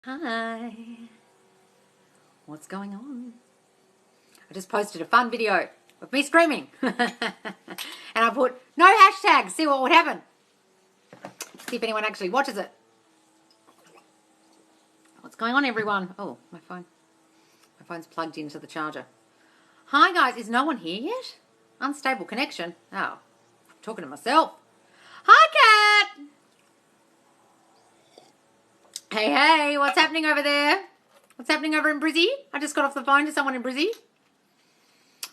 Hi. What's going on? I just posted a fun video of me screaming. And I put no hashtags, see what would happen. See if anyone actually watches it. What's going on, everyone? Oh, my phone. My phone's plugged into the charger. Hi, guys. Is no one here yet? Unstable connection. Oh, I'm talking to myself. Hi, Kat. Hey, what's happening over there? What's happening over in Brizzy? I just got off the phone to someone in Brizzy.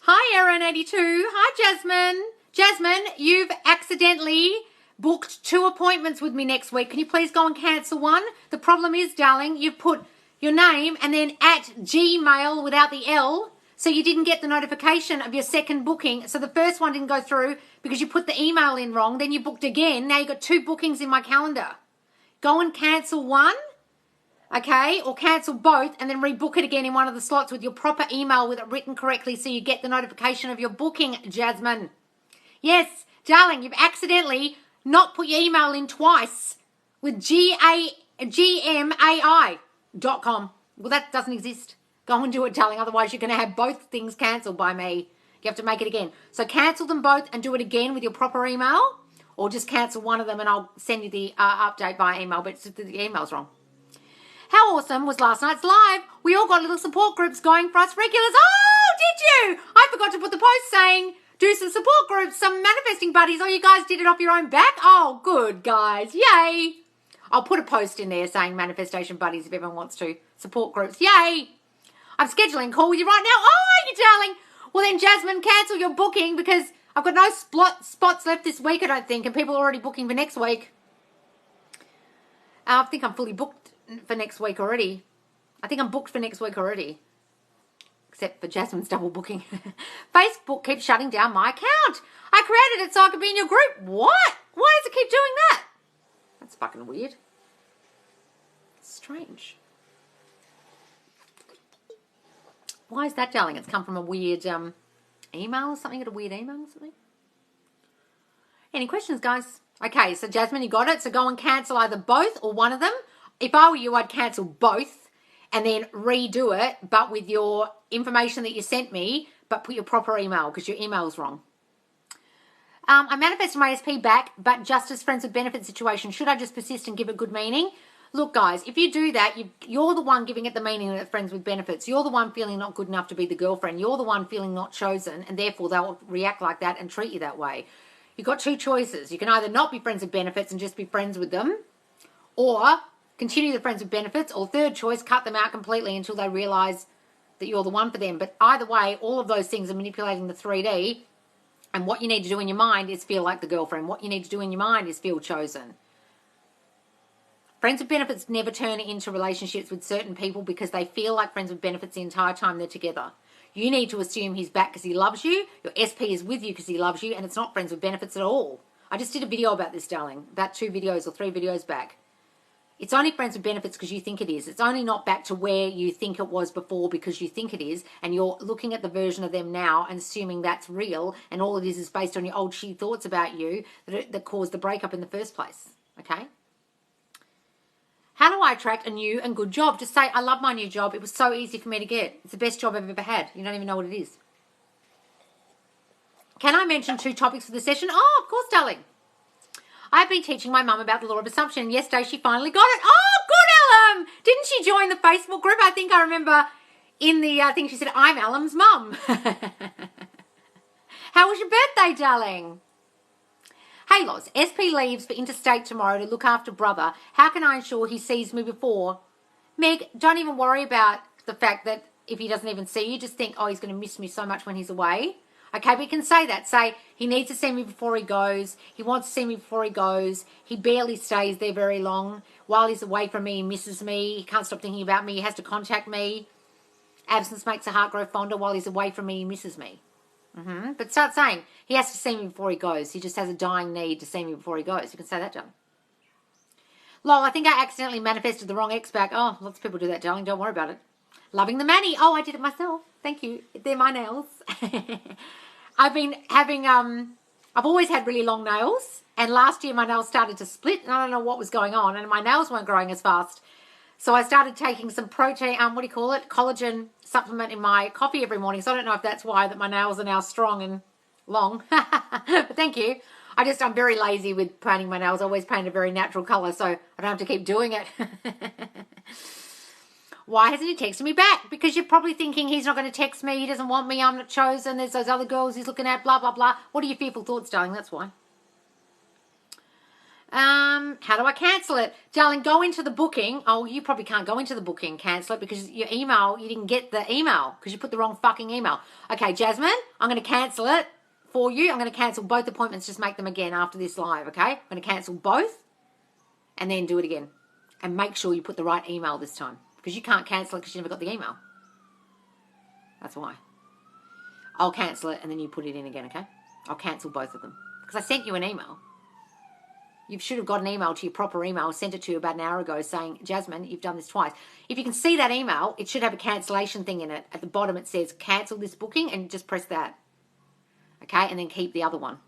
Hi, Erin82. Hi, Jasmine. Jasmine, you've accidentally booked 2 appointments with me next week. Can you please go and cancel one? The problem is, darling, you've put your name and then at Gmail without the L, so you didn't get the notification of your second booking. So the first one didn't go through because you put the email in wrong. Then you booked again. Now you've got 2 bookings in my calendar. Go and cancel one. Okay, or cancel both and then rebook it again in one of the slots with your proper email with it written correctly so you get the notification of your booking, Jasmine. Yes, darling, you've accidentally not put your email in twice with gmai.com. Well, that doesn't exist. Go and do it, darling. Otherwise, you're going to have both things cancelled by me. You have to make it again. So cancel them both and do it again with your proper email, or just cancel one of them and I'll send you the update by email, but the email's wrong. How awesome was last night's live? We all got little support groups going for us regulars. Oh, did you? I forgot to put the post saying, do some support groups, some manifesting buddies. Oh, you guys did it off your own back? Oh, good, guys. Yay. I'll put a post in there saying manifestation buddies if everyone wants to. Support groups. Yay. I'm scheduling a call with you right now. Oh, you darling. Well, then, Jasmine, cancel your booking because I've got no spots left this week, I don't think, and people are already booking for next week. I think I'm fully booked for next week already. I think I'm booked for next week already. Except for Jasmine's double booking. Facebook keeps shutting down my account. I created it so I could be in your group. What? Why does it keep doing that? That's fucking weird. Strange. Why is that, darling? It's come from a weird email or something? Got a weird email or something? Any questions, guys? Okay, so Jasmine, you got it. So go and cancel either both or one of them. If I were you, I'd cancel both and then redo it, but with your information that you sent me, but put your proper email because your email's wrong. I manifested my SP back, but just as friends with benefit situation. Should I just persist and give it good meaning? Look, guys, if you do that, you're the one giving it the meaning that friends with benefits. You're the one feeling not good enough to be the girlfriend. You're the one feeling not chosen, and therefore they'll react like that and treat you that way. You've got 2 choices. You can either not be friends with benefits and just be friends with them, or continue the friends with benefits, or third choice, cut them out completely until they realise that you're the one for them. But either way, all of those things are manipulating the 3D, and what you need to do in your mind is feel like the girlfriend. What you need to do in your mind is feel chosen. Friends with benefits never turn into relationships with certain people because they feel like friends with benefits the entire time they're together. You need to assume he's back because he loves you, your SP is with you because he loves you, and it's not friends with benefits at all. I just did a video about this, darling, about 2 videos or 3 videos back. It's only friends with benefits because you think it is. It's only not back to where you think it was before because you think it is, and you're looking at the version of them now and assuming that's real, and all it is based on your old shitty thoughts about you that caused the breakup in the first place, okay? How do I attract a new and good job? Just say, I love my new job. It was so easy for me to get. It's the best job I've ever had. You don't even know what it is. Can I mention 2 topics for the session? Oh, of course, darling. I've been teaching my mum about the law of assumption. Yesterday, she finally got it. Oh, good, Ellum. Didn't she join the Facebook group? I think I remember in the thing she said, I'm Ellum's mum. How was your birthday, darling? Hey, Loz, SP leaves for interstate tomorrow to look after brother. How can I ensure he sees me before? Meg, don't even worry about the fact that if he doesn't even see you, just think, oh, he's going to miss me so much when he's away. Okay, but you can say that. Say, he needs to see me before he goes. He wants to see me before he goes. He barely stays there very long. While he's away from me, he misses me. He can't stop thinking about me. He has to contact me. Absence makes the heart grow fonder. While he's away from me, he misses me. But start saying, he has to see me before he goes. He just has a dying need to see me before he goes. You can say that, darling. Lol, I think I accidentally manifested the wrong ex back. Oh, lots of people do that, darling. Don't worry about it. Loving the mani. Oh, I did it myself. Thank you. They're my nails. I've been having, I've always had really long nails. And last year my nails started to split. And I don't know what was going on. And my nails weren't growing as fast. So I started taking some protein, what do you call it? Collagen supplement in my coffee every morning. So I don't know if that's why that my nails are now strong and long. But thank you. I'm very lazy with painting my nails. I always paint a very natural color, so I don't have to keep doing it. Why hasn't he texted me back? Because you're probably thinking he's not going to text me. He doesn't want me. I'm not chosen. There's those other girls he's looking at, blah, blah, blah. What are your fearful thoughts, darling? That's why. How do I cancel it? Darling, go into the booking. Oh, you probably can't go into the booking, cancel it, because your email, you didn't get the email because you put the wrong fucking email. Okay, Jasmine, I'm going to cancel it for you. I'm going to cancel both appointments. Just make them again after this live, okay? I'm going to cancel both and then do it again. And make sure you put the right email this time, because you can't cancel it because you never got the email. That's why. I'll cancel it and then you put it in again, okay? I'll cancel both of them because I sent you an email. You should have got an email to your proper email. I sent it to you about an hour ago saying, Jasmine, you've done this twice. If you can see that email, it should have a cancellation thing in it. At the bottom it says cancel this booking, and just press that. Okay, and then keep the other one.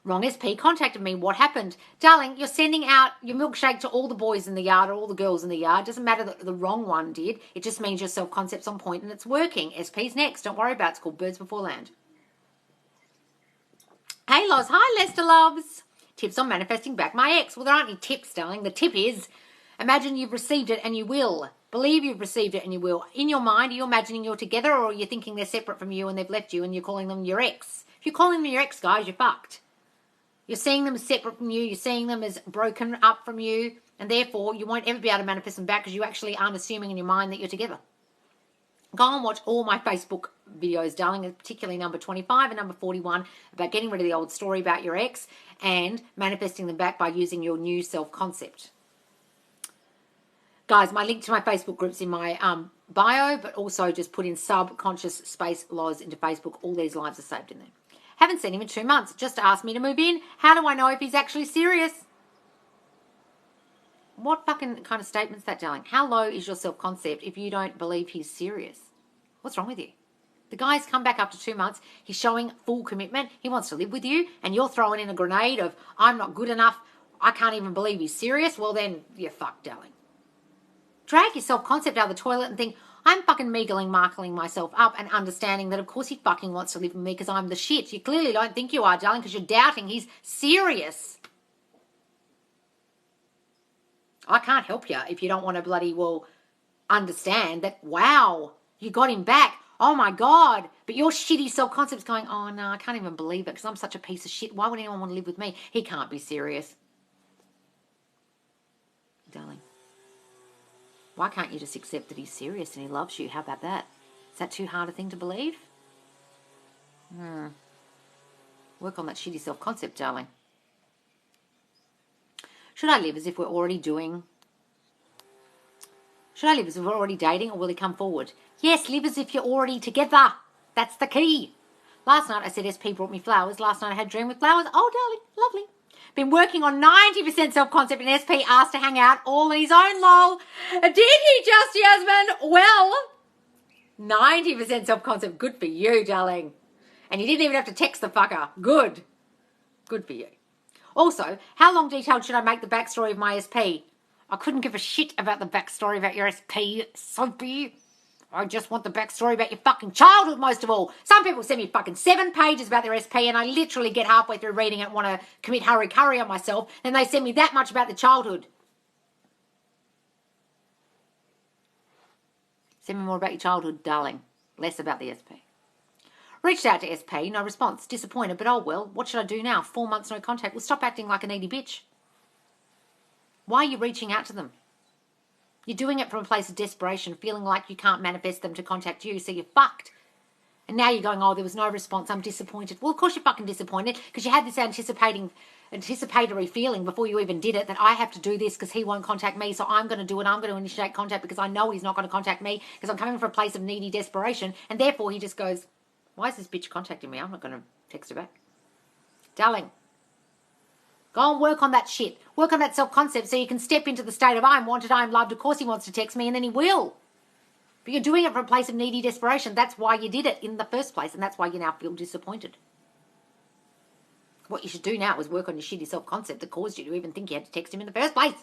Wrong SP contacted me. What happened? Darling, you're sending out your milkshake to all the boys in the yard or all the girls in the yard. Doesn't matter that the wrong one did. It just means your self-concept's on point and it's working. SP's next. Don't worry about it. It's called Birds Before Land. Hey, Loz. Hi, Lester Loves. Tips on manifesting back my ex. Well, there aren't any tips, darling. The tip is, imagine you've received it and you will. Believe you've received it and you will. In your mind, are you imagining you're together, or are you thinking they're separate from you and they've left you and you're calling them your ex? If you're calling them your ex, guys, you're fucked. You're seeing them as separate from you. You're seeing them as broken up from you. And therefore, you won't ever be able to manifest them back because you actually aren't assuming in your mind that you're together. Go and watch all my Facebook videos, darling, particularly number 25 and number 41, about getting rid of the old story about your ex and manifesting them back by using your new self-concept. Guys, my link to my Facebook group's in my bio, but also just put in subconscious space Loz into Facebook. All these lives are saved in there. Haven't seen him in 2 months. Just asked me to move in. How do I know if he's actually serious? What fucking kind of statement's that, darling? How low is your self-concept if you don't believe he's serious? What's wrong with you? The guy's come back after 2 months. He's showing full commitment. He wants to live with you, and you're throwing in a grenade of, I'm not good enough. I can't even believe he's serious. Well, then you're fucked, darling. Drag your self-concept out of the toilet and think, I'm fucking marketing myself up and understanding that of course he fucking wants to live with me because I'm the shit. You clearly don't think you are, darling, because you're doubting he's serious. I can't help you if you don't want to bloody well understand that, wow, you got him back. Oh my God. But your shitty self-concept's going, oh no, I can't even believe it because I'm such a piece of shit. Why would anyone want to live with me? He can't be serious. Darling, why can't you just accept that he's serious and he loves you? How about that? Is that too hard a thing to believe? Work on that shitty self-concept, darling. Should I live as if we're already dating, or will he come forward? Yes, live as if you're already together. That's the key. Last night I said SP brought me flowers. Last night I had a dream with flowers. Oh, darling, lovely. Been working on 90% self-concept, and SP asked to hang out all on his own, lol. Did he just, Yasmin? Well, 90% self-concept. Good for you, darling. And you didn't even have to text the fucker. Good. Good for you. Also, how long detailed should I make the backstory of my SP? I couldn't give a shit about the backstory about your SP, Soapy. I just want the backstory about your fucking childhood most of all. Some people send me fucking 7 pages about their SP and I literally get halfway through reading it and want to commit hurry on myself, and they send me that much about the childhood. Send me more about your childhood, darling. Less about the SP. Reached out to SP, no response. Disappointed, but oh well, what should I do now? 4 months no contact. Well, stop acting like a needy bitch. Why are you reaching out to them? You're doing it from a place of desperation, feeling like you can't manifest them to contact you, so you're fucked. And now you're going, oh, there was no response, I'm disappointed. Well, of course you're fucking disappointed, because you had this anticipatory feeling before you even did it, that I have to do this because he won't contact me, so I'm going to do it. I'm going to initiate contact because I know he's not going to contact me because I'm coming from a place of needy desperation. And therefore he just goes, why is this bitch contacting me? I'm not going to text her back. Darling, go and work on that shit. Work on that self-concept so you can step into the state of I'm wanted, I'm loved. Of course he wants to text me, and then he will. But you're doing it from a place of needy desperation. That's why you did it in the first place, and that's why you now feel disappointed. What you should do now is work on your shitty self-concept that caused you to even think you had to text him in the first place.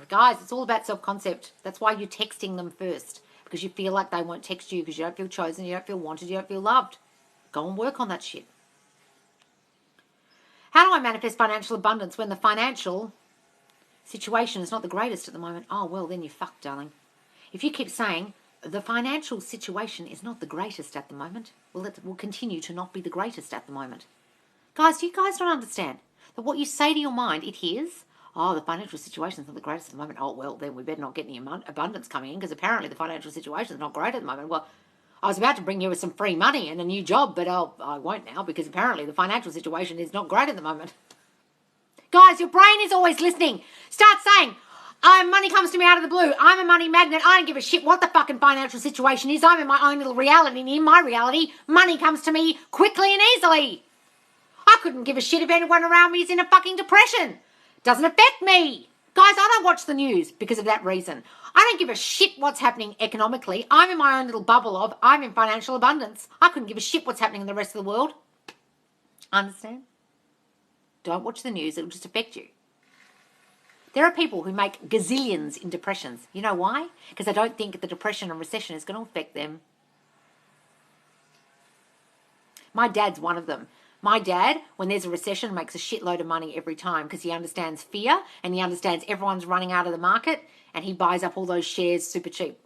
Guys, it's all about self-concept. That's why you're texting them first, because you feel like they won't text you because you don't feel chosen, you don't feel wanted, you don't feel loved. Go and work on that shit. How do I manifest financial abundance when the financial situation is not the greatest at the moment? Oh, well, then you're fucked, darling. If you keep saying the financial situation is not the greatest at the moment, well, it will continue to not be the greatest at the moment. Guys, you guys don't understand that what you say to your mind, it hears, oh, the financial situation is not the greatest at the moment. Oh, well, then we better not get any abundance coming in because apparently the financial situation is not great at the moment. Well, I was about to bring you with some free money and a new job, but I won't now because apparently the financial situation is not great at the moment. Guys, your brain is always listening. Start saying, money comes to me out of the blue. I'm a money magnet. I don't give a shit what the fucking financial situation is. I'm in my own little reality. And in my reality, money comes to me quickly and easily. I couldn't give a shit if anyone around me is in a fucking depression. Doesn't affect me. Guys, I don't watch the news because of that reason. I don't give a shit what's happening economically. I'm in my own little bubble of I'm in financial abundance. I couldn't give a shit what's happening in the rest of the world. Understand? Don't watch the news. It'll just affect you. There are people who make gazillions in depressions. You know why? Because they don't think the depression and recession is going to affect them. My dad's one of them. My dad, when there's a recession, makes a shitload of money every time because he understands fear and he understands everyone's running out of the market and he buys up all those shares super cheap.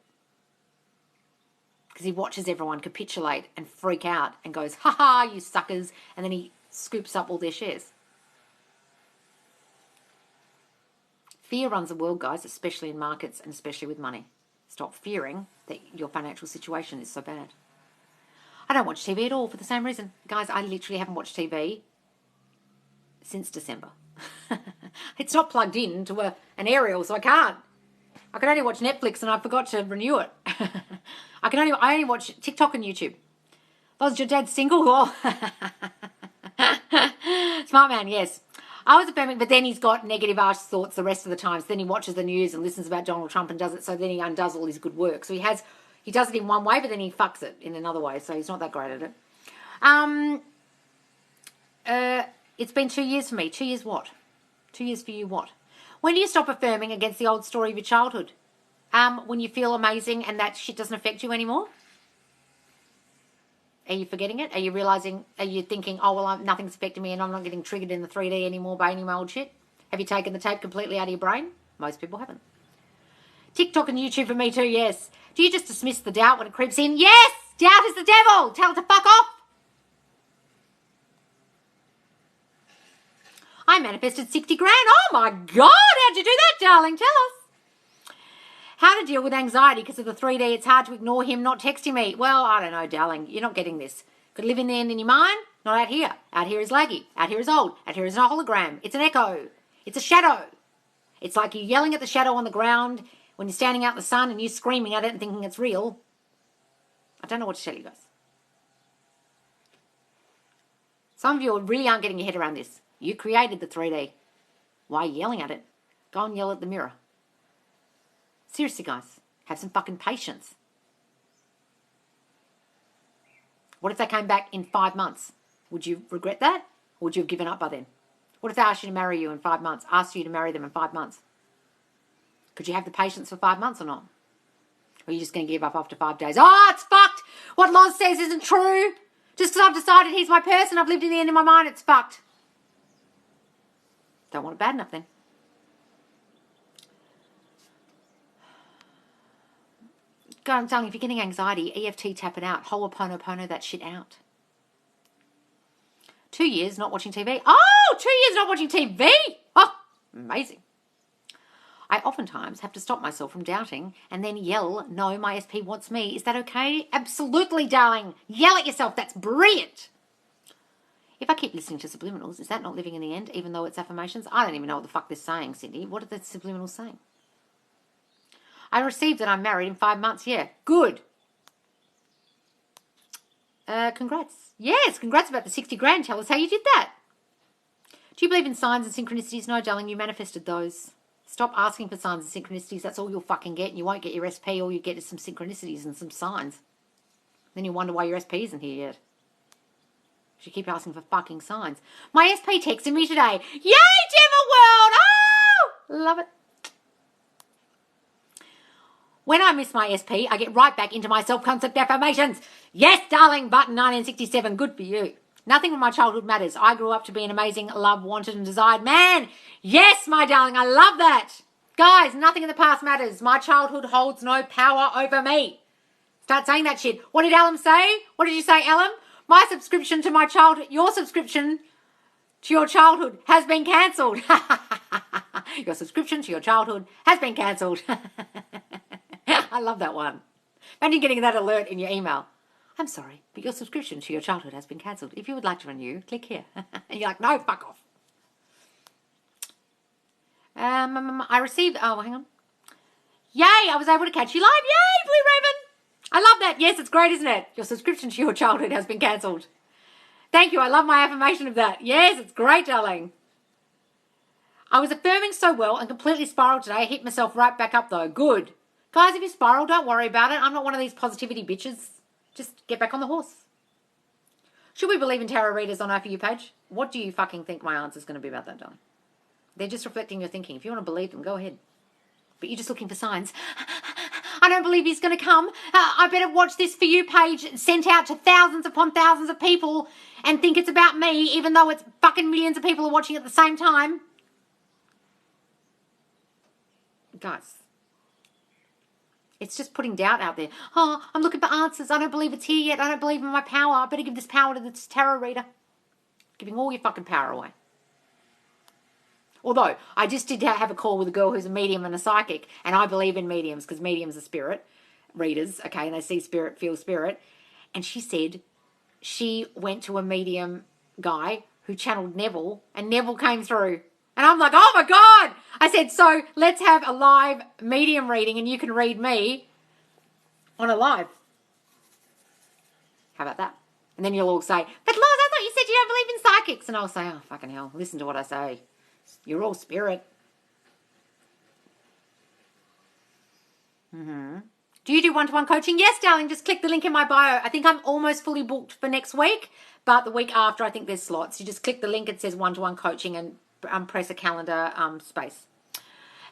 Because he watches everyone capitulate and freak out and goes, ha ha, you suckers, and then he scoops up all their shares. Fear runs the world, guys, especially in markets and especially with money. Stop fearing that your financial situation is so bad. I don't watch TV at all for the same reason. Guys, I literally haven't watched TV since December. It's not plugged in to an aerial, so I can't. I can only watch Netflix and I forgot to renew it. I only watch TikTok and YouTube. Was your dad single? Oh. Smart man, yes. I was affirming, but then he's got negative arse thoughts the rest of the time. So then he watches the news and listens about Donald Trump and does it, so then he undoes all his good work. So he does it in one way, but then he fucks it in another way, so he's not that great at it. It's been 2 years for me. 2 years what? 2 years for you what? When do you stop affirming against the old story of your childhood? When you feel amazing and that shit doesn't affect you anymore? Are you forgetting it? Are you realising, are you thinking, oh, well, nothing's affecting me and I'm not getting triggered in the 3D anymore by any of my old shit? Have you taken the tape completely out of your brain? Most people haven't. TikTok and YouTube for me too, yes. Do you just dismiss the doubt when it creeps in? Yes! Doubt is the devil! Tell it to fuck off! I manifested 60 grand. Oh my God! How'd you do that, darling? Tell us. How to deal with anxiety because of the 3D. It's hard to ignore him not texting me. Well, I don't know, darling. You're not getting this. Could live in there and in your mind. Not out here. Out here is laggy. Out here is old. Out here is a hologram. It's an echo. It's a shadow. It's like you yelling at the shadow on the ground when you're standing out in the sun and you screaming at it and thinking it's real. I don't know what to tell you guys. Some of you really aren't getting your head around this. You created the 3D. Why are you yelling at it? Go and yell at the mirror. Seriously, guys. Have some fucking patience. What if they came back in 5 months? Would you regret that? Or would you have given up by then? What if they asked you to marry you in 5 months? Asked you to marry them in 5 months? Could you have the patience for 5 months or not? Or are you just going to give up after 5 days? Oh, it's fucked. What Loz says isn't true. Just because I've decided he's my person, I've lived in the end of my mind, it's fucked. Don't want it bad enough then. God, I'm telling you, if you're getting anxiety, EFT, tap it out. Ho'oponopono that shit out. 2 years not watching TV. Oh, 2 years not watching TV. Oh, amazing. I oftentimes have to stop myself from doubting and then yell, no, my SP wants me. Is that okay? Absolutely, darling. Yell at yourself. That's brilliant. If I keep listening to subliminals, is that not living in the end, even though it's affirmations? I don't even know what the fuck they're saying, Cindy. What are the subliminals saying? I received that I'm married in 5 months. Yeah, good. Congrats. Yes, congrats about the 60 grand. Tell us how you did that. Do you believe in signs and synchronicities? No, darling, you manifested those. Stop asking for signs and synchronicities. That's all you'll fucking get. And you won't get your SP. All you get is some synchronicities and some signs. Then you wonder why your SP isn't here yet. You keep asking for fucking signs. My SP texted me today. Yay, Gemma World! Oh! Love it. When I miss my SP, I get right back into my self-concept affirmations. Yes, darling, button 1967, good for you. Nothing from my childhood matters. I grew up to be an amazing, loved, wanted and desired man. Yes, my darling, I love that. Guys, nothing in the past matters. My childhood holds no power over me. Start saying that shit. What did Ellen say? What did you say, Ellen? My subscription to my childhood, your subscription to your childhood has been cancelled. Your subscription to your childhood has been cancelled. I love that one. Imagine getting that alert in your email. I'm sorry, but your subscription to your childhood has been cancelled. If you would like to renew, click here. And you're like, no, fuck off. I received, oh, hang on. Yay, I was able to catch you live. Yay, Blue Raven. I love that. Yes, it's great, isn't it? Your subscription to your childhood has been cancelled. Thank you. I love my affirmation of that. Yes, it's great, darling. I was affirming so well and completely spiraled today. I hit myself right back up, though. Good. Guys, if you spiral, don't worry about it. I'm not one of these positivity bitches. Just get back on the horse. Should we believe in tarot readers on our For You page? What do you fucking think my answer is going to be about that, darling? They're just reflecting your thinking. If you want to believe them, go ahead. But you're just looking for signs. I don't believe he's going to come. I better watch this For You page sent out to thousands upon thousands of people and think it's about me, even though it's fucking millions of people are watching at the same time. Guys, it's just putting doubt out there. Oh, I'm looking for answers. I don't believe it's here yet. I don't believe in my power. I better give this power to this tarot reader. Giving all your fucking power away. Although, I just did have a call with a girl who's a medium and a psychic, and I believe in mediums because mediums are spirit readers, okay, and they see spirit, feel spirit. And she said she went to a medium guy who channeled Neville, and Neville came through. And I'm like, oh my God! I said, so let's have a live medium reading and you can read me on a live. How about that? And then you'll all say, but Loz, I thought you said you don't believe in psychics. And I'll say, oh, fucking hell, listen to what I say. You're all spirit. Do you do one-to-one coaching? Yes, darling, just click the link in my bio. I think I'm almost fully booked for next week, but the week after, I think there's slots. You just click the link, it says one-to-one coaching, and press a calendar space.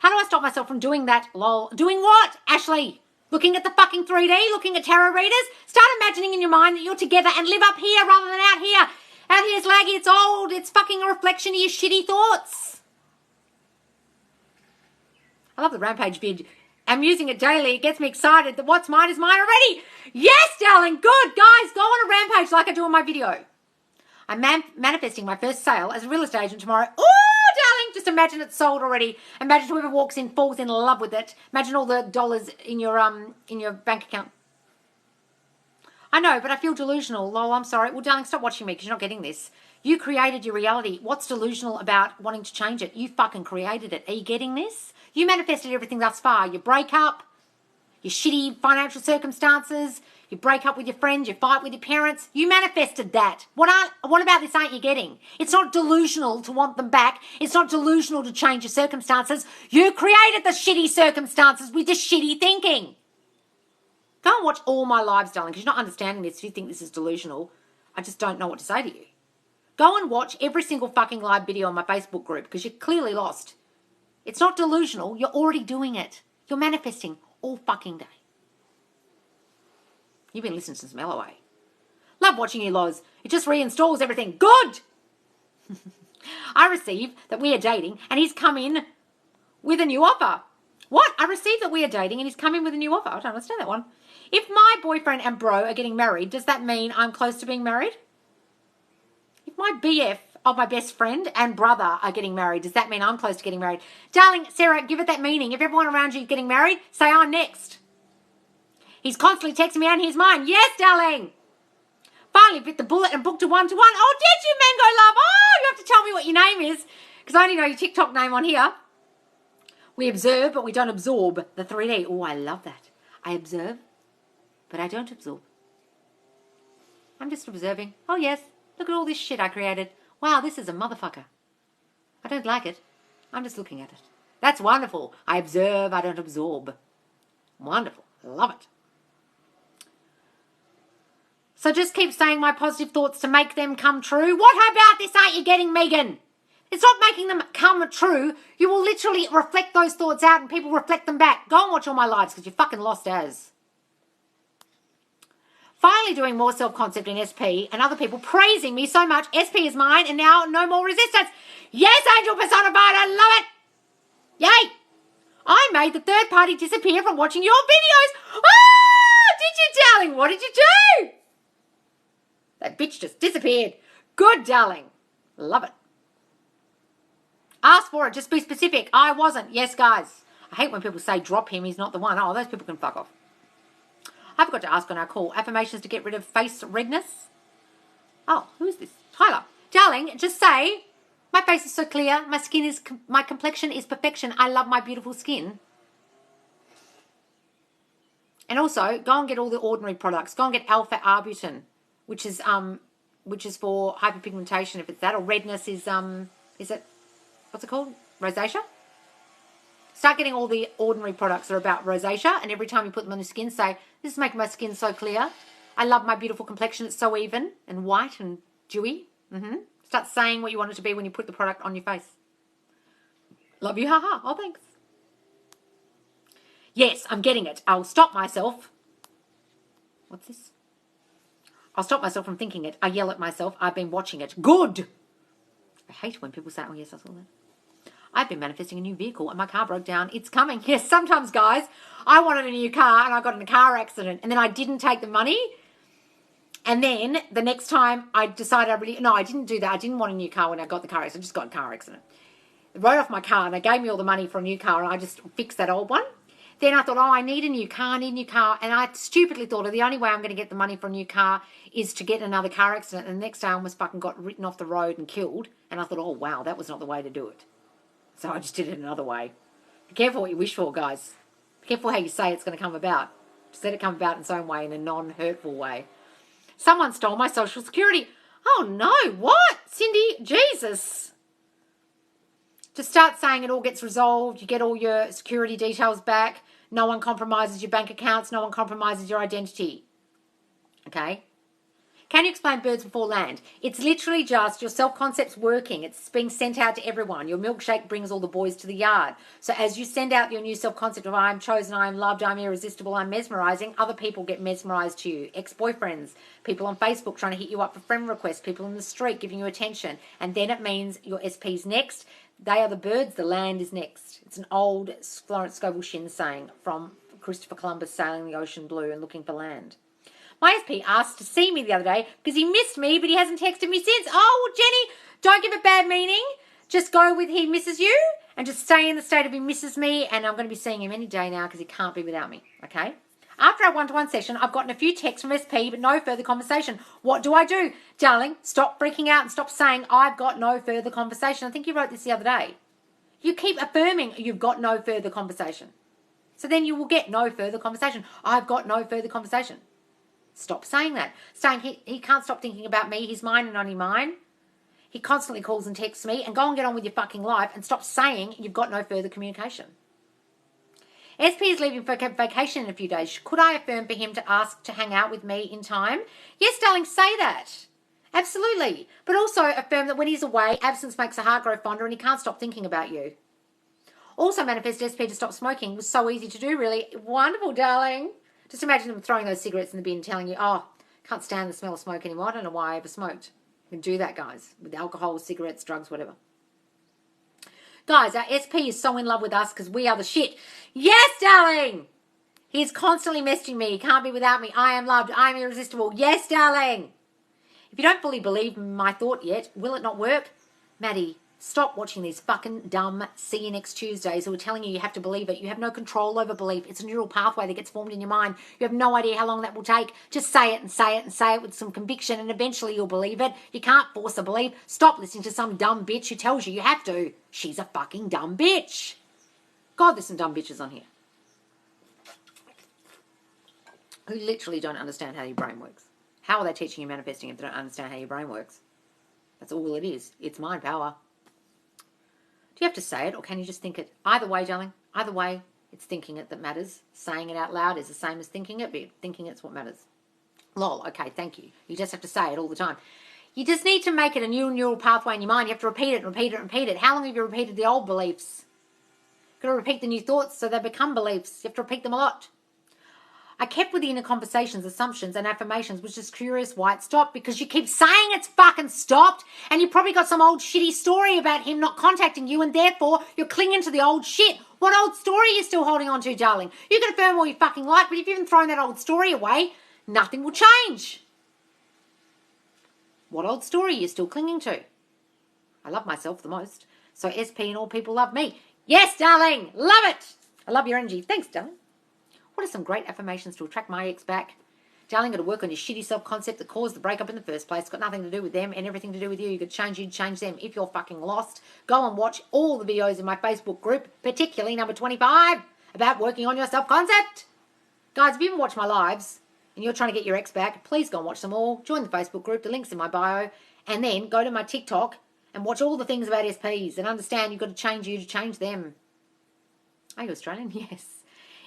How do I stop myself from doing that, lol? Doing what, Ashley? Looking at the fucking 3D? Looking at tarot readers? Start imagining in your mind that you're together and live up here rather than out here. Out here's laggy, it's old, it's fucking a reflection of your shitty thoughts. I love the Rampage vid. I'm using it daily. It gets me excited that what's mine is mine already. Yes, darling, good. Guys, go on a rampage like I do in my video. I'm manifesting my first sale as a real estate agent tomorrow. Oh, darling, just imagine it's sold already. Imagine whoever walks in falls in love with it. Imagine all the dollars in your bank account. I know, but I feel delusional. Lol, I'm sorry. Well, darling, stop watching me because you're not getting this. You created your reality. What's delusional about wanting to change it? You fucking created it. Are you getting this? You manifested everything thus far. Your breakup, your shitty financial circumstances, you break up with your friends, you fight with your parents. You manifested that. What about this aren't you getting? It's not delusional to want them back. It's not delusional to change your circumstances. You created the shitty circumstances with your shitty thinking. Go and watch all my lives, darling, because you're not understanding this. If you think this is delusional, I just don't know what to say to you. Go and watch every single fucking live video on my Facebook group because you're clearly lost. It's not delusional. You're already doing it. You're manifesting all fucking day. You've been listening since Melloway. Love watching you, Loz. It just reinstalls everything. Good! I receive that we are dating and he's come in with a new offer. What? I received that we are dating and he's come in with a new offer. I don't understand that one. If my boyfriend and bro are getting married, does that mean I'm close to being married? If my BF of my best friend and brother are getting married, does that mean I'm close to getting married? Darling, Sarah, give it that meaning. If everyone around you is getting married, say I'm next. He's constantly texting me and he's mine. Yes, darling. Finally bit the bullet and booked a one-to-one. Oh, did you, Mango Love? Oh, you have to tell me what your name is because I only know your TikTok name on here. We observe, but we don't absorb the 3D. Oh, I love that. I observe, but I don't absorb. I'm just observing. Oh, yes. Look at all this shit I created. Wow, this is a motherfucker. I don't like it. I'm just looking at it. That's wonderful. I observe, I don't absorb. Wonderful. I love it. So just keep saying my positive thoughts to make them come true. What about this aren't you getting, Megan? It's not making them come true. You will literally reflect those thoughts out and people reflect them back. Go and watch all my lives because you're fucking lost as. Finally doing more self-concept in SP and other people praising me so much. SP is mine and now no more resistance. Yes, angel personified. I love it. Yay. I made the third party disappear from watching your videos. Ah, did you, darling? What did you do? That bitch just disappeared. Good, darling. Love it. Ask for it. Just be specific. I wasn't. Yes, guys. I hate when people say drop him. He's not the one. Oh, those people can fuck off. I forgot to ask on our call. Affirmations to get rid of face redness. Oh, who is this? Tyler. Darling, just say, my face is so clear. My complexion is perfection. I love my beautiful skin. And also, go and get all the ordinary products. Go and get alpha arbutin, which is for hyperpigmentation, if it's that, or redness is it, what's it called? Rosacea? Start getting all the ordinary products that are about rosacea, and every time you put them on your skin, say, this is making my skin so clear. I love my beautiful complexion. It's so even and white and dewy. Start saying what you want it to be when you put the product on your face. Love you, haha. Oh, thanks. Yes, I'm getting it. I'll stop myself. What's this? I'll stop myself from thinking it. I yell at myself. I've been watching it. Good. I hate when people say, oh, yes, I saw that. I've been manifesting a new vehicle and my car broke down. It's coming. Yes, sometimes, guys, I wanted a new car and I got in a car accident and then I didn't take the money. And then the next time I decided I didn't do that. I didn't want a new car when I got the car accident. I just got a car accident. I wrote off my car and they gave me all the money for a new car and I just fixed that old one. Then I thought, I need a new car, And I stupidly thought, the only way I'm going to get the money for a new car is to get another car accident. And the next day I almost fucking got written off the road and killed. And I thought, oh, wow, that was not the way to do it. So I just did it another way. Be careful what you wish for, guys. Be careful how you say it's going to come about. Just let it come about in its own way, in a non-hurtful way. Someone stole my social security. Oh, no. What? Cindy? Jesus. Just start saying it all gets resolved. You get all your security details back. No one compromises your bank accounts. No one compromises your identity. Okay? Can you explain birds before land? It's literally just your self-concept's working. It's being sent out to everyone. Your milkshake brings all the boys to the yard. So as you send out your new self-concept of I am chosen, I am loved, I'm irresistible, I'm mesmerizing, other people get mesmerized to you. Ex-boyfriends, people on Facebook trying to hit you up for friend requests, people in the street giving you attention. And then it means your SP's next. They are the birds, the land is next. It's an old Florence Scovel Shinn saying from Christopher Columbus sailing the ocean blue and looking for land. My SP asked to see me the other day because he missed me, but he hasn't texted me since. Oh, well, Jenny, don't give it bad meaning. Just go with he misses you and just stay in the state of he misses me, and I'm going to be seeing him any day now because he can't be without me, okay? After our one-to-one session, I've gotten a few texts from SP, but no further conversation. What do I do? Darling, stop freaking out and stop saying, I've got no further conversation. I think you wrote this the other day. You keep affirming you've got no further conversation. So then you will get no further conversation. I've got no further conversation. Stop saying that. Saying he can't stop thinking about me. He's mine and only mine. He constantly calls and texts me. And go and get on with your fucking life and stop saying you've got no further communication. SP is leaving for vacation in a few days. Could I affirm for him to ask to hang out with me in time? Yes, darling, say that. Absolutely. But also affirm that when he's away, absence makes the heart grow fonder and he can't stop thinking about you. Also manifest SP to stop smoking. It was so easy to do, really. Wonderful, darling. Just imagine them throwing those cigarettes in the bin telling you, oh, can't stand the smell of smoke anymore. I don't know why I ever smoked. You can do that, guys, with alcohol, cigarettes, drugs, whatever. Guys, our SP is so in love with us because we are the shit. Yes, darling. He's constantly messaging me. He can't be without me. I am loved. I am irresistible. Yes, darling. If you don't fully believe my thought yet, will it not work? Maddie, stop watching these fucking dumb see you next Tuesdays who are telling you you have to believe it. You have no control over belief. It's a neural pathway that gets formed in your mind. You have no idea how long that will take. Just say it and say it and say it with some conviction and eventually you'll believe it. You can't force a belief. Stop listening to some dumb bitch who tells you have to. She's a fucking dumb bitch. God, there's some dumb bitches on here who literally don't understand how your brain works. How are they teaching you manifesting if they don't understand how your brain works? That's all it is. It's mind power. Do you have to say it or can you just think it? Either way, darling, either way, it's thinking it that matters. Saying it out loud is the same as thinking it, but thinking it's what matters. Lol, okay, thank you. You just have to say it all the time. You just need to make it a new neural pathway in your mind. You have to repeat it and repeat it and repeat it. How long have you repeated the old beliefs? You've got to repeat the new thoughts so they become beliefs. You have to repeat them a lot. I kept with the inner conversations, assumptions, and affirmations, was just curious why it stopped, because you keep saying it's fucking stopped, and you probably got some old shitty story about him not contacting you, and therefore you're clinging to the old shit. What old story are you still holding on to, darling? You can affirm all you fucking like, but if you've even thrown that old story away, nothing will change. What old story are you still clinging to? I love myself the most, so SP and all people love me. Yes, darling, love it. I love your energy. Thanks, darling. What are some great affirmations to attract my ex back? Darling, got to work on your shitty self-concept that caused the breakup in the first place. It's got nothing to do with them and everything to do with you. You could change you, change them. If you're fucking lost, go and watch all the videos in my Facebook group, particularly number 25, about working on your self-concept. Guys, if you haven't watched my lives and you're trying to get your ex back, please go and watch them all. Join the Facebook group. The link's in my bio. And then go to my TikTok and watch all the things about SPs and understand you've got to change you to change them. Are you Australian? Yes.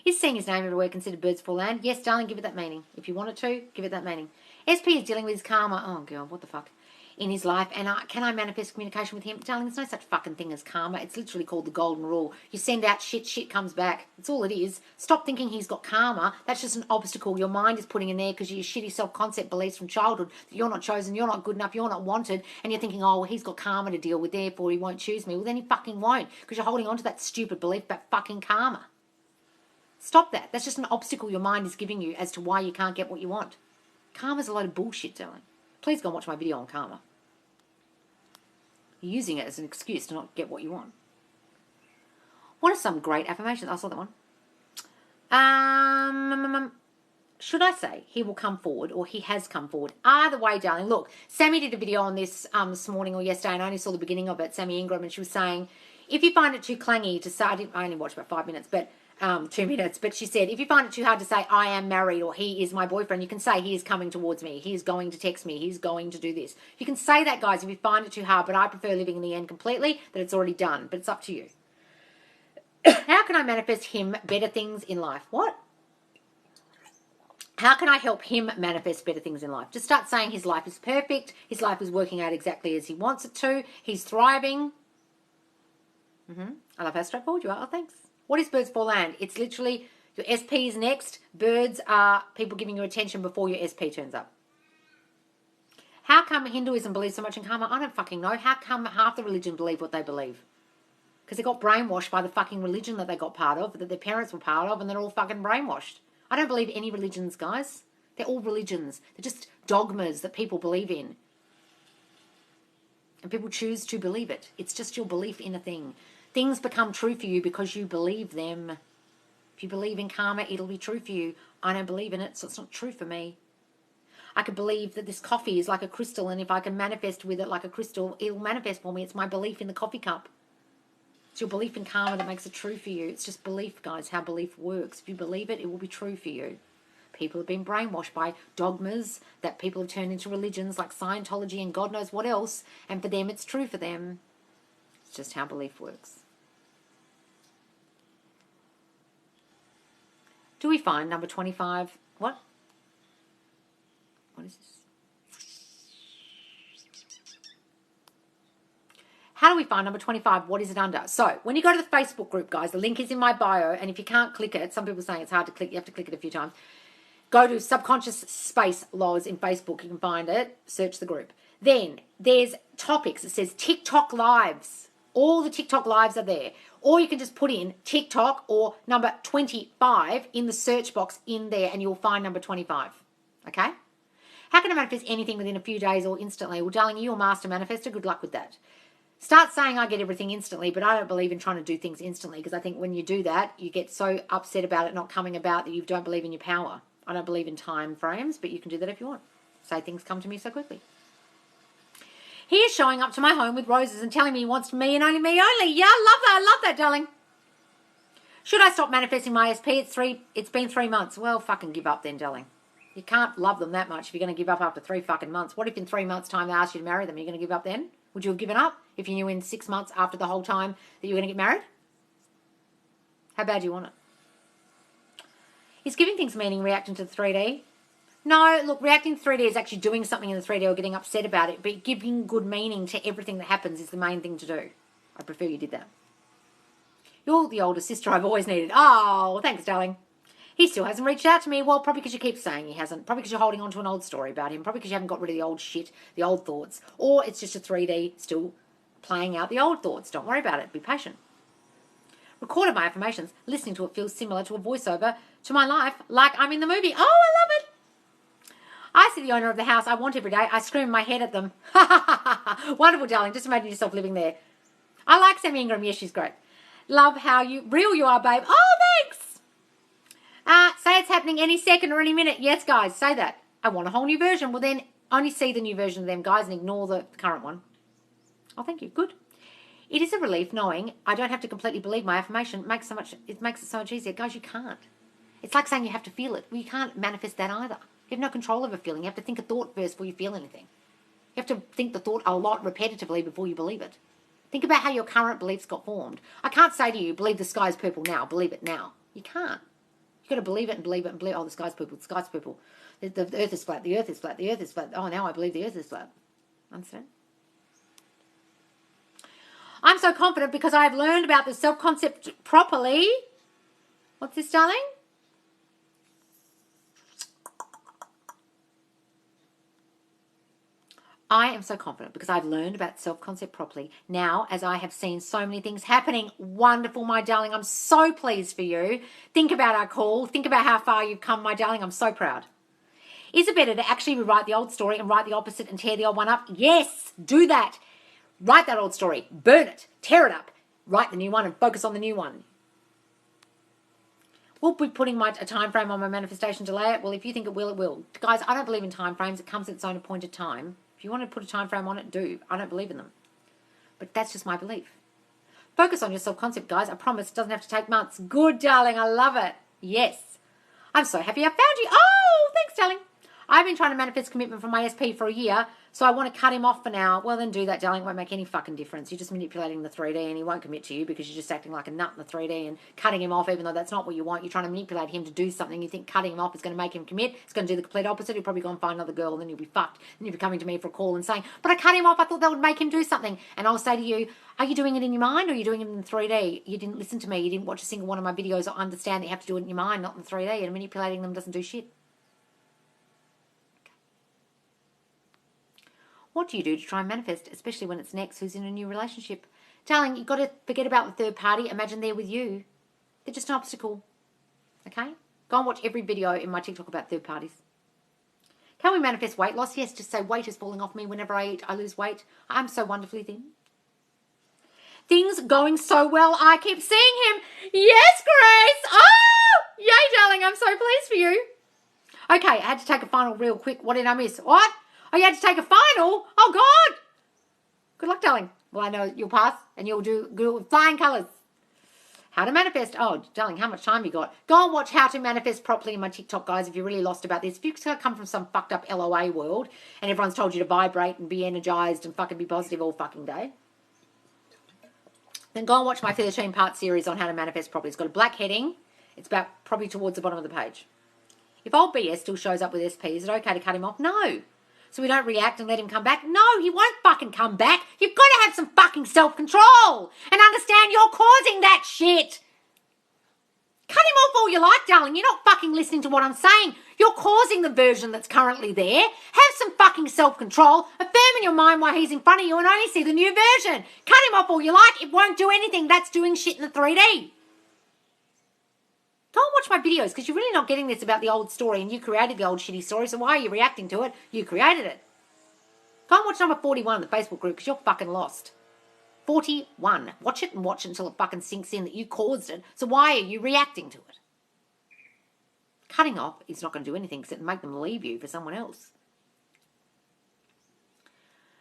Is seeing his name everywhere considered birds for land? Yes, darling, give it that meaning. If you want it to, give it that meaning. SP is dealing with his karma. Oh, God, what the fuck? In his life. And can I manifest communication with him? Darling, there's no such fucking thing as karma. It's literally called the golden rule. You send out shit, shit comes back. That's all it is. Stop thinking he's got karma. That's just an obstacle your mind is putting in there because of your shitty self-concept beliefs from childhood that you're not chosen, you're not good enough, you're not wanted, and you're thinking, oh, well, he's got karma to deal with, therefore he won't choose me. Well, then he fucking won't, because you're holding on to that stupid belief about fucking karma. Stop that. That's just an obstacle your mind is giving you as to why you can't get what you want. Karma's a load of bullshit, darling. Please go and watch my video on karma. You're using it as an excuse to not get what you want. What are some great affirmations? I saw that one. Should I say he will come forward or he has come forward? Either way, darling. Look, Sammy did a video on this this morning or yesterday, and I only saw the beginning of it, Sammy Ingram, and she was saying, if you find it too clangy to say, I only watched about 5 minutes, but 2 minutes, but she said, if you find it too hard to say, I am married or he is my boyfriend, you can say he is coming towards me, he is going to text me, he's going to do this. You can say that, guys, if you find it too hard, but I prefer living in the end completely, that it's already done, but it's up to you. How can I manifest him better things in life? What? How can I help him manifest better things in life? Just start saying his life is perfect, his life is working out exactly as he wants it to, he's thriving. I love how straightforward you are. Oh, thanks. What is birds for land? It's literally your SP is next. Birds are people giving you attention before your SP turns up. How come Hinduism believes so much in karma? I don't fucking know. How come half the religion believe what they believe? Because they got brainwashed by the fucking religion that they got part of, that their parents were part of, and they're all fucking brainwashed. I don't believe any religions, guys. They're all religions. They're just dogmas that people believe in. And people choose to believe it. It's just your belief in a thing. Things become true for you because you believe them. If you believe in karma, it'll be true for you. I don't believe in it, so it's not true for me. I could believe that this coffee is like a crystal, and if I can manifest with it like a crystal, it'll manifest for me. It's my belief in the coffee cup. It's your belief in karma that makes it true for you. It's just belief, guys, how belief works. If you believe it, it will be true for you. People have been brainwashed by dogmas that people have turned into religions like Scientology and God knows what else, and for them, it's true for them. It's just how belief works. Do we find number 25? What? What is this? How do we find number 25? What is it under? So, when you go to the Facebook group, guys, the link is in my bio, and if you can't click it, some people are saying it's hard to click, you have to click it a few times. Go to Subconscious Space Laws in Facebook, you can find it, search the group. Then, there's topics, it says TikTok Lives. All the TikTok Lives are there. Or you can just put in TikTok or number 25 in the search box in there, and you'll find number 25. Okay? How can I manifest anything within a few days or instantly? Well, darling, you're a master manifester. Good luck with that. Start saying I get everything instantly, but I don't believe in trying to do things instantly, because I think when you do that, you get so upset about it not coming about that you don't believe in your power. I don't believe in time frames, but you can do that if you want. Say things come to me so quickly. He is showing up to my home with roses and telling me he wants me and only me only. Yeah, I love that, darling. Should I stop manifesting my SP? It's been 3 months. Well, fucking give up then, darling. You can't love them that much if you're going to give up after 3 fucking months. What if in 3 months' time they ask you to marry them? Are you going to give up then? Would you have given up if you knew in 6 months after the whole time that you were going to get married? How bad do you want it? Is giving things meaning reacting to the 3D? No, look, reacting to 3D is actually doing something in the 3D or getting upset about it, but giving good meaning to everything that happens is the main thing to do. I prefer you did that. You're the older sister I've always needed. Oh, thanks, darling. He still hasn't reached out to me. Well, probably because you keep saying he hasn't. Probably because you're holding on to an old story about him. Probably because you haven't got rid of the old shit, the old thoughts. Or it's just a 3D still playing out the old thoughts. Don't worry about it. Be patient. Recorded my affirmations. Listening to it feels similar to a voiceover to my life, like I'm in the movie. Oh, I love it. I see the owner of the house I want every day. I scream my head at them. Wonderful, darling. Just imagine yourself living there. I like Sammy Ingram. Yes, she's great. Love how real you are, babe. Oh, thanks. Say it's happening any second or any minute. Yes, guys, say that. I want a whole new version. Well, then only see the new version of them, guys, and ignore the current one. Oh, thank you. Good. It is a relief knowing I don't have to completely believe my affirmation. It makes it so much easier. Guys, you can't. It's like saying you have to feel it. Well, you can't manifest that either. You have no control over feeling. You have to think a thought first before you feel anything. You have to think the thought a lot repetitively before you believe it. Think about how your current beliefs got formed. I can't say to you, believe the sky's purple now. Believe it now. You can't. You've got to believe it and believe it and believe it. Oh, the sky's purple. The sky's purple. The earth is flat. The earth is flat. The earth is flat. Oh, now I believe the earth is flat. Understand? I'm so confident because I've learned about the self-concept properly. What's this, darling? I am so confident because I've learned about self-concept properly. Now, as I have seen so many things happening, wonderful, my darling. I'm so pleased for you. Think about our call. Think about how far you've come, my darling. I'm so proud. Is it better to actually rewrite the old story and write the opposite and tear the old one up? Yes, do that. Write that old story. Burn it. Tear it up. Write the new one and focus on the new one. We'll be putting a time frame on my manifestation delay it. Well, if you think it will, it will. Guys, I don't believe in time frames. It comes at its own appointed time. If you want to put a time frame on it, do. I don't believe in them. But that's just my belief. Focus on your self-concept, guys. I promise it doesn't have to take months. Good, darling. I love it. Yes. I'm so happy I found you. Oh, thanks, darling. I've been trying to manifest commitment from my SP for a year, so I want to cut him off for now. Well, then do that, darling. It won't make any fucking difference. You're just manipulating the 3D and he won't commit to you because you're just acting like a nut in the 3D and cutting him off even though that's not what you want. You're trying to manipulate him to do something. You think cutting him off is going to make him commit. It's going to do the complete opposite. He'll probably go and find another girl and then you'll be fucked. Then you'll be coming to me for a call and saying, but I cut him off. I thought that would make him do something. And I'll say to you, are you doing it in your mind or are you doing it in 3D? You didn't listen to me. You didn't watch a single one of my videos or understand that you have to do it in your mind, not in 3D. And manipulating them doesn't do shit. What do you do to try and manifest, especially when it's an ex who's in a new relationship? Darling, you've got to forget about the third party. Imagine they're with you. They're just an obstacle. Okay? Go and watch every video in my TikTok about third parties. Can we manifest weight loss? Yes, just say weight is falling off me. Whenever I eat, I lose weight. I'm so wonderfully thin. Things going so well. I keep seeing him. Yes, Grace. Oh, yay, darling. I'm so pleased for you. Okay, I had to take a final real quick. What did I miss? What? Oh, you had to take a final? Oh, God. Good luck, darling. Well, I know you'll pass and you'll do good with flying colours. How to manifest. Oh, darling, how much time you got? Go and watch How to Manifest Properly in my TikTok, guys, if you're really lost about this. If you've come from some fucked up LOA world and everyone's told you to vibrate and be energised and fucking be positive all fucking day, then go and watch my 13-part series on How to Manifest Properly. It's got a black heading. It's about probably towards the bottom of the page. If old BS still shows up with SP, is it okay to cut him off? No. So we don't react and let him come back? No, he won't fucking come back. You've got to have some fucking self-control and understand you're causing that shit. Cut him off all you like, darling. You're not fucking listening to what I'm saying. You're causing the version that's currently there. Have some fucking self-control. Affirm in your mind why he's in front of you and only see the new version. Cut him off all you like. It won't do anything. That's doing shit in the 3D. Go and watch my videos because you're really not getting this about the old story and you created the old shitty story, so why are you reacting to it? You created it. Go and watch number 41 in the Facebook group because you're fucking lost. 41. Watch it and watch it until it fucking sinks in that you caused it, so why are you reacting to it? Cutting off is not going to do anything except make them leave you for someone else.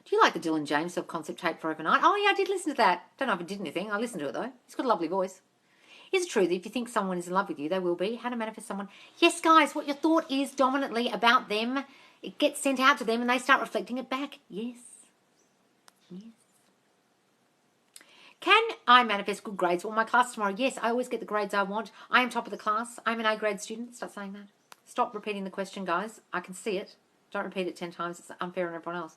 Do you like the Dylan James self-concept tape for overnight? Oh, yeah, I did listen to that. Don't know if it did anything. I listened to it, though. He's got a lovely voice. Is it true that if you think someone is in love with you, they will be? How to manifest someone? Yes, guys, what your thought is dominantly about them, it gets sent out to them and they start reflecting it back. Yes. Yes. Can I manifest good grades for my class tomorrow? Yes, I always get the grades I want. I am top of the class. I'm an A grade student. Start saying that. Stop repeating the question, guys. I can see it. Don't repeat it 10 times. It's unfair on everyone else.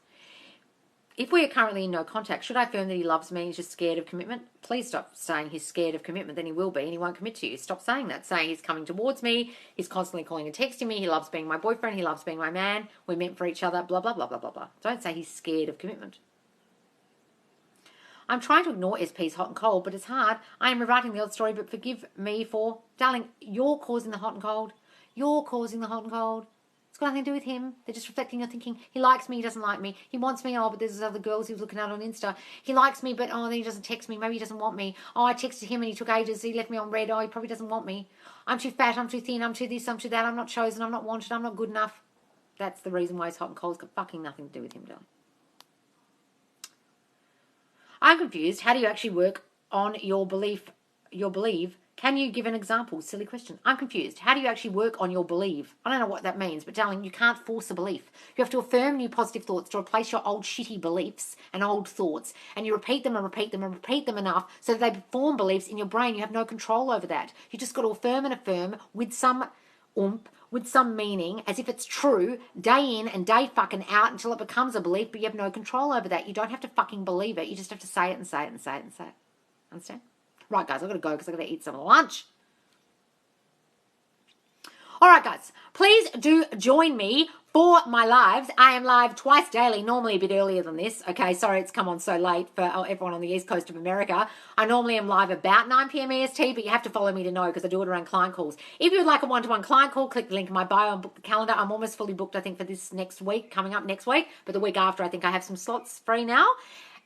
If we are currently in no contact, should I affirm that he loves me and he's just scared of commitment? Please stop saying he's scared of commitment. Then he will be and he won't commit to you. Stop saying that. Saying he's coming towards me. He's constantly calling and texting me. He loves being my boyfriend. He loves being my man. We're meant for each other. Blah, blah, blah, blah, blah, blah. Don't say he's scared of commitment. I'm trying to ignore SP's hot and cold, but it's hard. I am rewriting the old story, but forgive me for... Darling, you're causing the hot and cold. You're causing the hot and cold. It's got nothing to do with him. They're just reflecting your thinking. He likes me, he doesn't like me. He wants me, oh, but there's other girls he was looking at on Insta. He likes me, but, oh, then he doesn't text me. Maybe he doesn't want me. Oh, I texted him and he took ages. He left me on red. Oh, he probably doesn't want me. I'm too fat, I'm too thin, I'm too this, I'm too that. I'm not chosen, I'm not wanted, I'm not good enough. That's the reason why he's hot and cold. It's got fucking nothing to do with him, darling. I'm confused. How do you actually work on your belief? Can you give an example? Silly question. I'm confused. How do you actually work on your belief? I don't know what that means, but darling, you can't force a belief. You have to affirm new positive thoughts to replace your old shitty beliefs and old thoughts. And you repeat them and repeat them and repeat them enough so that they form beliefs in your brain. You have no control over that. You just got to affirm and affirm with some oomph, with some meaning, as if it's true, day in and day fucking out until it becomes a belief, but you have no control over that. You don't have to fucking believe it. You just have to say it and say it and say it and say it. Understand? Right, guys, I've got to go because I've got to eat some lunch. All right, guys, please do join me for my lives. I am live twice daily, normally a bit earlier than this. Okay, sorry it's come on so late for everyone on the East Coast of America. I normally am live about 9 p.m. EST, but you have to follow me to know because I do it around client calls. If you would like a one-to-one client call, click the link in my bio and book the calendar. I'm almost fully booked, I think, for this next week, coming up next week, but the week after, I think I have some slots free now.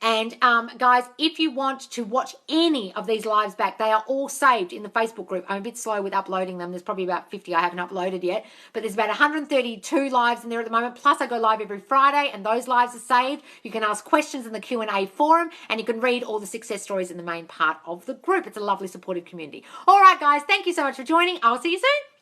And guys, if you want to watch any of these lives back, they are all saved in the Facebook group. I'm a bit slow with uploading them. There's probably about 50 I haven't uploaded yet, but there's about 132 lives in there at the moment. Plus I go live every Friday and those lives are saved. You can ask questions in the Q&A forum and you can read all the success stories in the main part of the group. It's a lovely supportive community. All right, guys, thank you so much for joining. I'll see you soon.